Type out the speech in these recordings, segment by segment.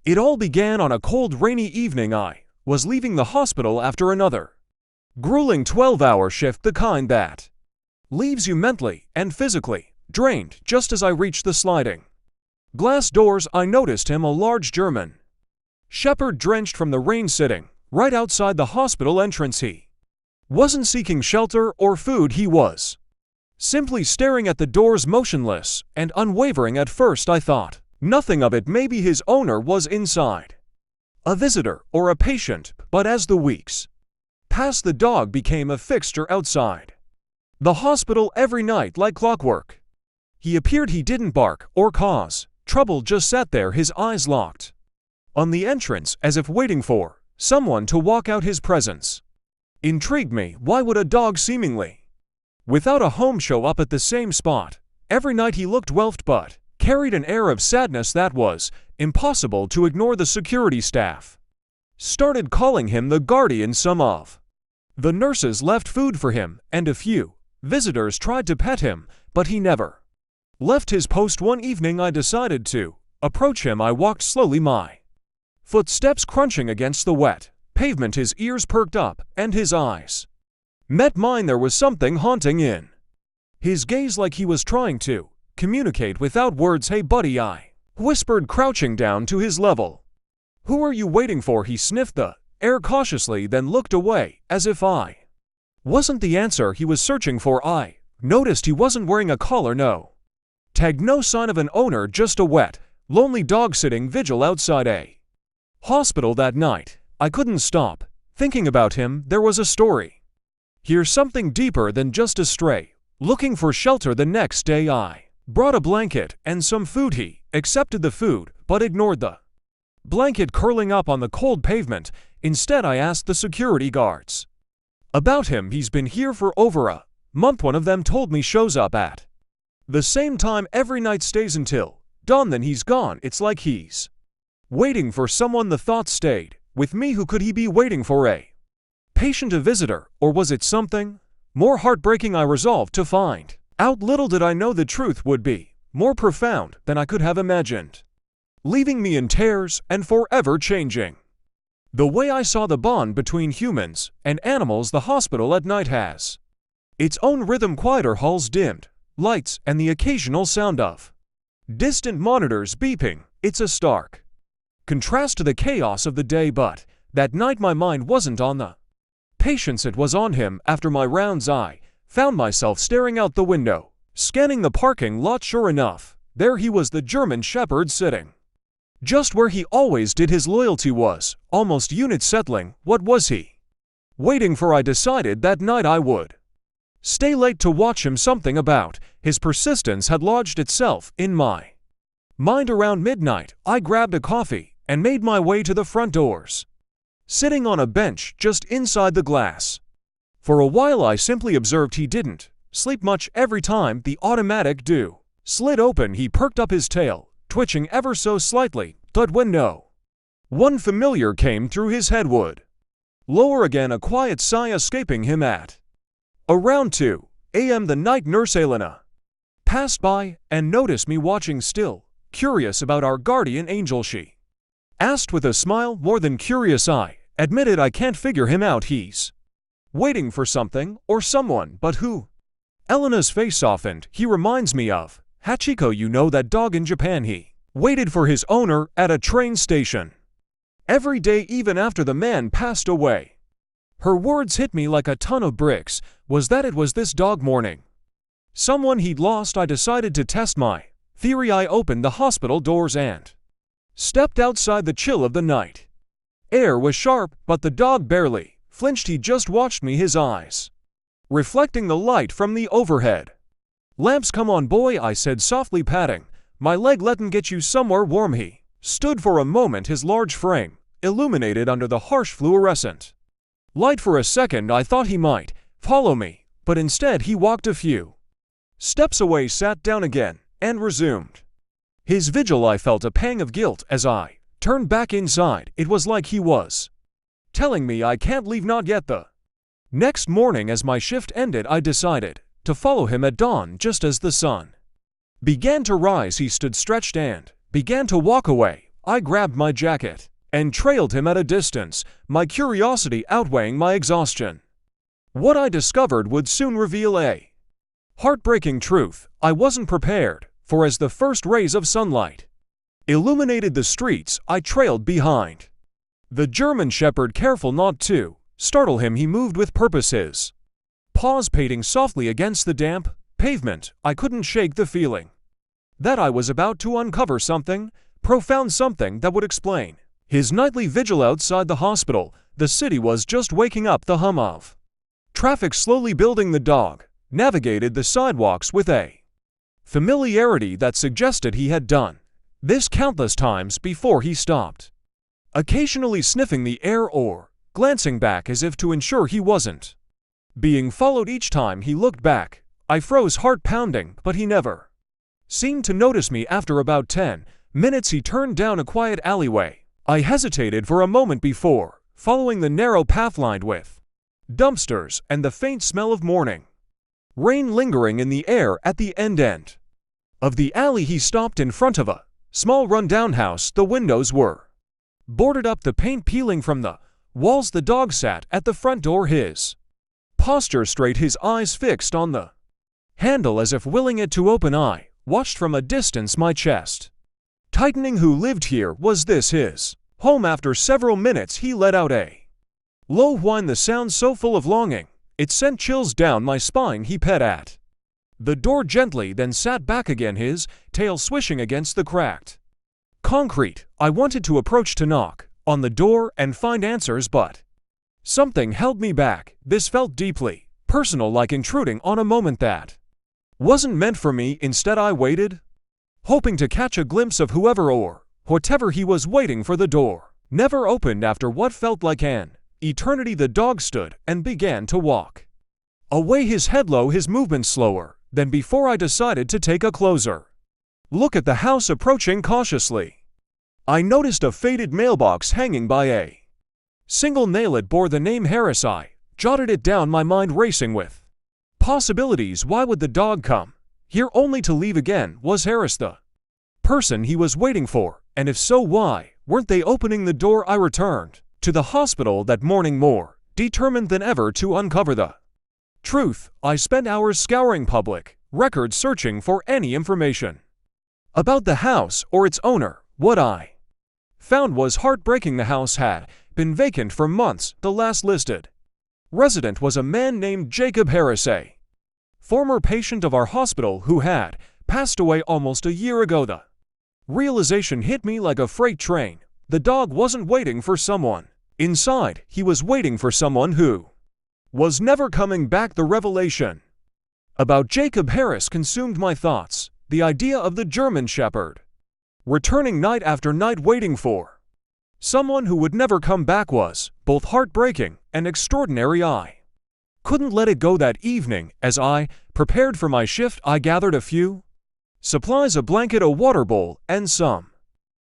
It all began on a cold, rainy evening. I was leaving the hospital after another grueling 12-hour shift, the kind that leaves you mentally and physically drained. Just as I reached the sliding glass doors, I noticed him, a large German shepherd, drenched from the rain, sitting right outside the hospital entrance. He wasn't seeking shelter or food. He was simply staring at the doors, motionless and unwavering. At first I thought nothing of it. Maybe his owner was inside, a visitor or a patient. But as the weeks passed, the dog became a fixture outside the hospital every night like clockwork. He appeared. He didn't bark or cause trouble, just sat there, his eyes locked on the entrance, as if waiting for someone to walk out. His presence intrigued me. Why would a dog seemingly without a home show up at the same spot every night? He looked welfed, but carried an air of sadness that was impossible to ignore. The security staff started calling him the guardian. Some of the nurses left food for him, and a few visitors tried to pet him, but he never left his post. One evening I decided to approach him. I walked slowly, my footsteps crunching against the wet pavement. His ears perked up, and his eyes met mine. There was something haunting in his gaze, like he was trying to communicate without words. "Hey buddy," I whispered, crouching down to his level. "Who are you waiting for?" He sniffed the air cautiously, then looked away, as if I wasn't the answer he was searching for. I noticed he wasn't wearing a collar, no tag, no sign of an owner, just a wet, lonely dog sitting vigil outside a hospital. That night, I couldn't stop thinking about him. There was a story here, something deeper than just a stray looking for shelter. The next day I brought a blanket and some food. He accepted the food, but ignored the blanket curling up on the cold pavement. Instead, I asked the security guards about him. "He's been here for over a month," one of them told me. "Shows up at the same time every night, stays until dawn, then he's gone. It's like he's waiting for someone." The thought stayed with me. Who could he be waiting for? A patient, a visitor, or was it something more heartbreaking? I resolved to find out. Little did I know the truth would be more profound than I could have imagined, leaving me in tears and forever changing the way I saw the bond between humans and animals. The hospital at night has its own rhythm, quieter halls, dimmed lights, and the occasional sound of distant monitors beeping. It's a stark contrast to the chaos of the day, but that night my mind wasn't on the patients, it was on him. After my rounds, I found myself staring out the window, scanning the parking lot. Sure enough, there he was, the German shepherd, sitting just where he always did. His loyalty was almost unit settling. What was he waiting for? I decided that night I would stay late to watch him. Something about his persistence had lodged itself in my mind. Around midnight, I grabbed a coffee and made my way to the front doors. Sitting on a bench just inside the glass, for a while I simply observed. He didn't sleep much. Every time the automatic door slid open, he perked up his tail, twitching ever so slightly. But when no one familiar came through, his head would lower again, a quiet sigh escaping him. At around 2 a.m. the night nurse Elena passed by and noticed me watching, still curious about our guardian angel. She asked with a smile. "More than curious," I admitted. "I can't figure him out. He's waiting for something or someone, but who?" Elena's face softened. "He reminds me of Hachiko, you know, that dog in Japan. He waited for his owner at a train station every day, even after the man passed away." Her words hit me like a ton of bricks. Was that it? Was this dog mourning someone he'd lost? I decided to test my theory. I opened the hospital doors and stepped outside. The chill of the night air was sharp, but the dog barely flinched. He just watched me, his eyes reflecting the light from the overhead lamps. "Come on, boy," I said softly, patting my leg. "Let's get you somewhere warm." He stood for a moment, his large frame illuminated under the harsh fluorescent light. For a second I thought he might follow me, but instead he walked a few steps away, sat down again, and resumed his vigil. I felt a pang of guilt as I turned back inside. It was like he was telling me I can't leave, not yet. The next morning, as my shift ended, I decided to follow him at dawn. Just as the sun began to rise, he stood stretched and began to walk away, I grabbed my jacket and trailed him at a distance, my curiosity outweighing my exhaustion. What I discovered would soon reveal a heartbreaking truth I wasn't prepared for. As the first rays of sunlight illuminated the streets, I trailed behind the German Shepherd, careful not to startle him. He moved with purpose, his paws pating softly against the damp pavement. I couldn't shake the feeling that I was about to uncover something profound, something that would explain his nightly vigil outside the hospital. The city was just waking up. The hum of traffic slowly building. The dog navigated the sidewalks with a familiarity that suggested he had done this countless times before. He stopped, occasionally sniffing the air or glancing back as if to ensure he wasn't being followed. Each time he looked back, I froze, heart pounding, but he never seemed to notice me. After about 10 minutes, he turned down a quiet alleyway. I hesitated for a moment before following the narrow path lined with dumpsters and the faint smell of morning rain lingering in the air. At the end of the alley, he stopped in front of a small rundown house. The windows were boarded up, the paint peeling from the walls. The dog sat at the front door, his posture straight, his eyes fixed on the handle as if willing it to open. I watched from a distance, my chest tightening. Who lived here? Was this his home? After several minutes, he let out a low whine, the sound so full of longing it sent chills down my spine. He pet at the door gently, then sat back again, his tail swishing against the cracked concrete. I wanted to approach, to knock on the door and find answers, but something held me back. This felt deeply personal, like intruding on a moment that wasn't meant for me. Instead, I waited, hoping to catch a glimpse of whoever or whatever he was waiting for. The door never opened. After what felt like an eternity, the dog stood and began to walk away, his head low, his movements slower than before. I decided to take a closer look at the house. Approaching cautiously, I noticed a faded mailbox hanging by a single nail. It bore the name Harris. I jotted it down, my mind racing with possibilities. Why would the dog come here only to leave again? Was Harris the person he was waiting for? And if so, why weren't they opening the door? I returned to the hospital that morning, more determined than ever to uncover the truth. I spent hours scouring public records, searching for any information about the house or its owner. What I found was heartbreaking. The house had been vacant for months. The last listed resident was a man named Jacob Harris, a former patient of our hospital who had passed away almost a year ago. The realization hit me like a freight train. The dog wasn't waiting for someone inside, he was waiting for someone who was never coming back. The revelation about Jacob Harris consumed my thoughts. The idea of the German Shepherd returning night after night, waiting for someone who would never come back, was both heartbreaking and extraordinary. I couldn't let it go. That evening, as I prepared for my shift, I gathered a few supplies, a blanket, a water bowl, and some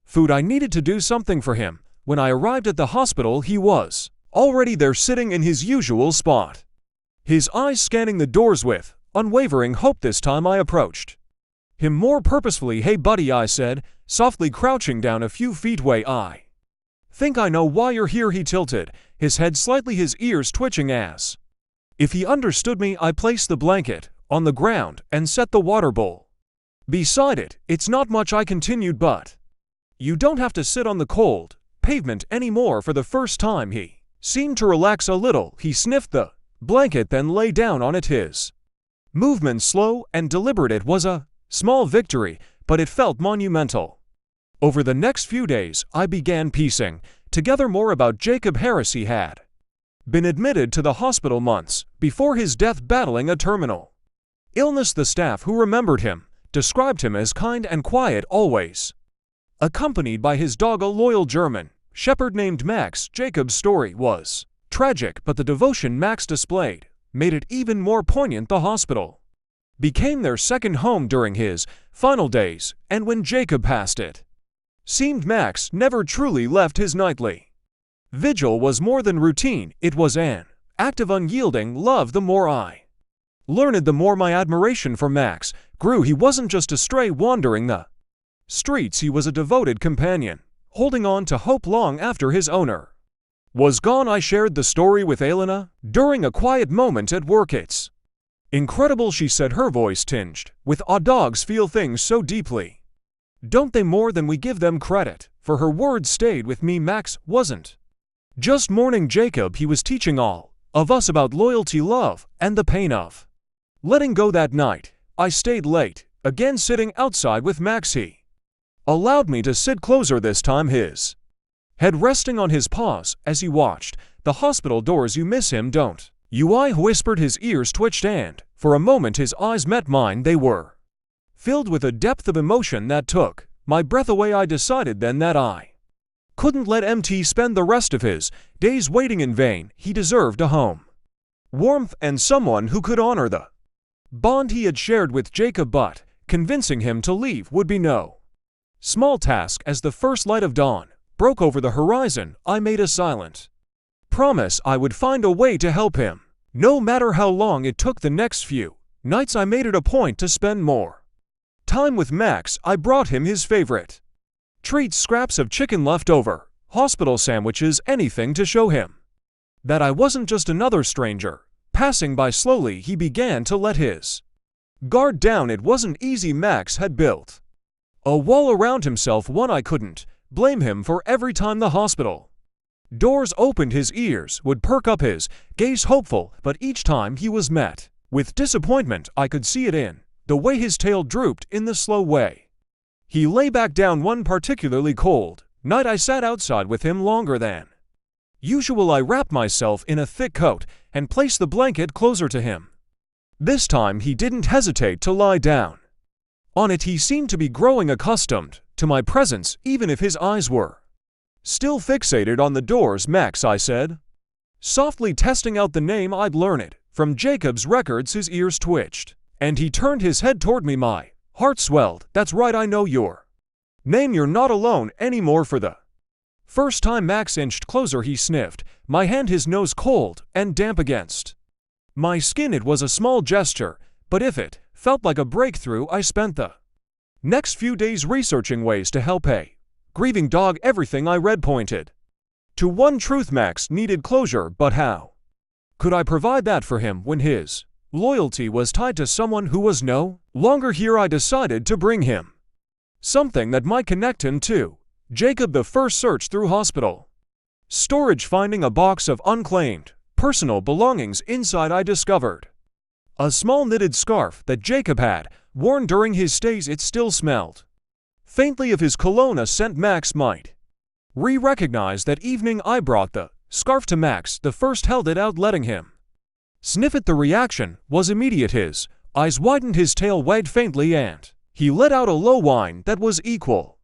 food. I needed to do something for him. When I arrived at the hospital, he was already there, sitting in his usual spot, his eyes scanning the doors with unwavering hope. This time I approached him more purposefully. "Hey buddy," I said, softly, crouching down a few feet away. "I think I know why you're here." He tilted his head slightly, his ears twitching as if he understood me. I placed the blanket on the ground and set the water bowl beside it. "It's not much," I continued, "but you don't have to sit on the cold pavement anymore." For the first time he seemed to relax a little. He sniffed the blanket, then lay down on it, his movement slow and deliberate. It was a small victory, but it felt monumental. Over the next few days, I began piecing together more about Jacob Harris. He had been admitted to the hospital months before his death, battling a terminal illness. The staff who remembered him described him as kind and quiet, always accompanied by his dog, a loyal German shepherd named Max. Jacob's story was tragic, but the devotion Max displayed made it even more poignant. The hospital became their second home during his final days, and when Jacob passed, it seemed Max never truly left. His nightly vigil was more than routine, it was an act of unyielding love. The more I learned, the more my admiration for Max grew. He wasn't just a stray wandering the streets, he was a devoted companion, holding on to hope long after his owner was gone. I shared the story with Elena during a quiet moment at work. It's incredible, she said, her voice tinged with awe. Dogs feel things so deeply, don't they, more than we give them credit for. Her words stayed with me. Max wasn't just mourning Jacob, he was teaching all of us about loyalty, love, and the pain of letting go. That night, I stayed late, again sitting outside with Max. He allowed me to sit closer this time, his head resting on his paws as he watched the hospital doors. You miss him, don't you? I whispered. His ears twitched, and for a moment his eyes met mine. They were filled with a depth of emotion that took my breath away. I decided then that I couldn't let MT spend the rest of his days waiting in vain. He deserved a home, warmth, and someone who could honor the bond he had shared with Jacob. But convincing him to leave would be no small task. As the first light of dawn broke over the horizon, I made a silent promise I would find a way to help him, no matter how long it took. The next few nights I made it a point to spend more time with Max. I brought him his favorite treats, scraps of chicken left over, hospital sandwiches, anything to show him that I wasn't just another stranger passing by. Slowly he began to let his guard down. It wasn't easy. Max had built a wall around himself, one I couldn't blame him for. Every time the hospital doors opened, his ears would perk up, his gaze hopeful, but each time he was met with disappointment. I could see it in the way his tail drooped, in the slow way he lay back down. One particularly cold night I sat outside with him longer than usual. I wrapped myself in a thick coat and placed the blanket closer to him. This time he didn't hesitate to lie down on it. He seemed to be growing accustomed to my presence, even if his eyes were still fixated on the doors. Max, I said, softly, testing out the name I'd learned from Jacob's records. His ears twitched, and he turned his head toward me. My heart swelled. That's right, I know your name. You're not alone anymore. For the first time Max inched closer. He sniffed my hand, his nose cold and damp against my skin. It was a small gesture, but if it felt like a breakthrough. I spent the next few days researching ways to help a grieving dog. Everything I read pointed to one truth: Max needed closure. But how could I provide that for him when his loyalty was tied to someone who was no longer here? I decided to bring him something that might connect him to Jacob. The first search through hospital storage, finding a box of unclaimed personal belongings inside, I discovered a small knitted scarf that Jacob had worn during his stays. It still smelled faintly of his cologne, a scent Max might recognize. That evening I brought the scarf to Max. The first held it out, letting him sniff it. The reaction was immediate. His eyes widened, his tail wagged faintly, and he let out a low whine that was equal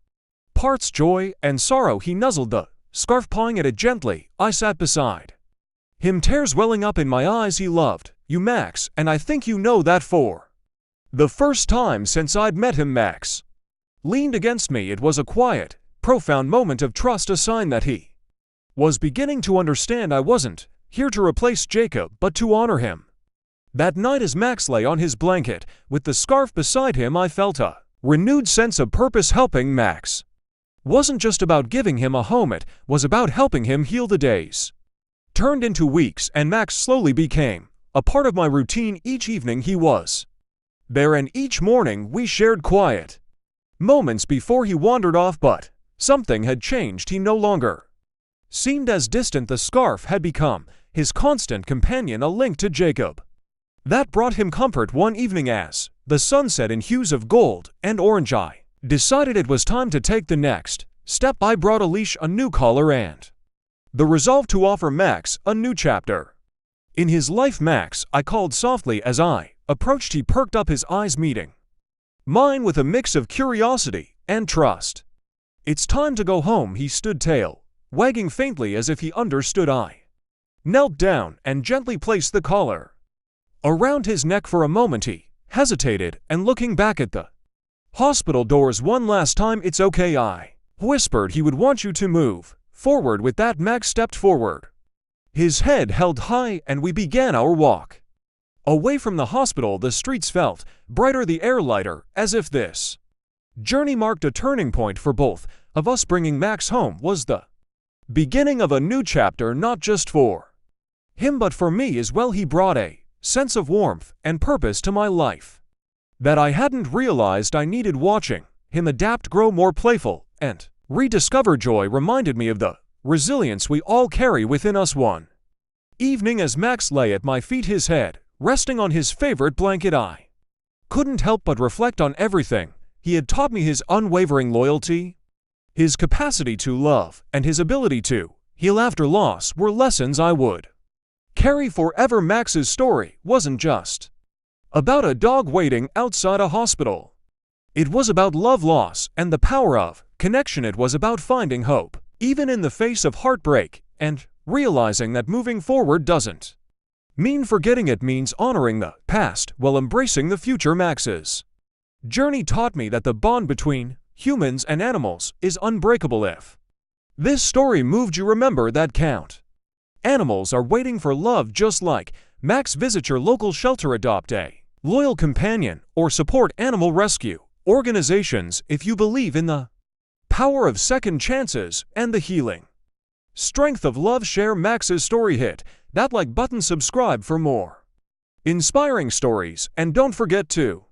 parts joy and sorrow. He nuzzled the scarf, pawing at it gently. I sat beside him, tears welling up in my eyes. He loved you, Max, and I think you know that. For the first time since I'd met him, Max leaned against me. It was a quiet, profound moment of trust, a sign that he was beginning to understand I wasn't here to replace Jacob, but to honor him. That night, as Max lay on his blanket with the scarf beside him, I felt a renewed sense of purpose. Helping Max wasn't just about giving him a home, it was about helping him heal. The days turned into weeks, and Max slowly became a part of my routine. Each evening he was there, and each morning we shared quiet moments before he wandered off. But something had changed. He no longer seemed as distant. The scarf had become his constant companion, a link to Jacob that brought him comfort. One evening, as the sun set in hues of gold and orange, I decided it was time to take the next step. I brought a leash, a new collar, and the resolve to offer Max a new chapter in his life. Max, I called softly as I approached. He perked up, his eyes meeting mine with a mix of curiosity and trust. It's time to go home, he stood, tail wagging faintly as if he understood. I knelt down and gently placed the collar around his neck. For a moment he hesitated, and looking back at the hospital doors one last time. It's okay, I whispered. He would want you to move forward. With that, Max stepped forward, his head held high, and we began our walk away from the hospital. The streets felt brighter, the air lighter, as if this journey marked a turning point for both of us bringing Max home was the beginning of a new chapter, not just for him but for me as well. He brought a sense of warmth and purpose to my life that I hadn't realized I needed. Watching him adapt, grow more playful, and rediscover joy reminded me of the resilience we all carry within us. One evening, as Max lay at my feet, his head resting on his favorite blanket, I couldn't help but reflect on everything he had taught me. His unwavering loyalty, his capacity to love, and his ability to heal after loss were lessons I would carry forever. Max's story wasn't just about a dog waiting outside a hospital. It was about love, loss, and the power of connection. It was about finding hope, even in the face of heartbreak, and realizing that moving forward doesn't mean forgetting. It means honoring the past while embracing the future. Max's journey taught me that the bond between humans and animals is unbreakable. If this story moved you, remember that count animals are waiting for love just like Max. Visit your local shelter, adopt a loyal companion, or support animal rescue organizations if you believe in the power of second chances and the healing strength of love. Share Max's story, hit that like button, subscribe for more inspiring stories, and don't forget to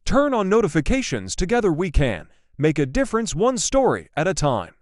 turn on notifications. Together we can make a difference, one story at a time.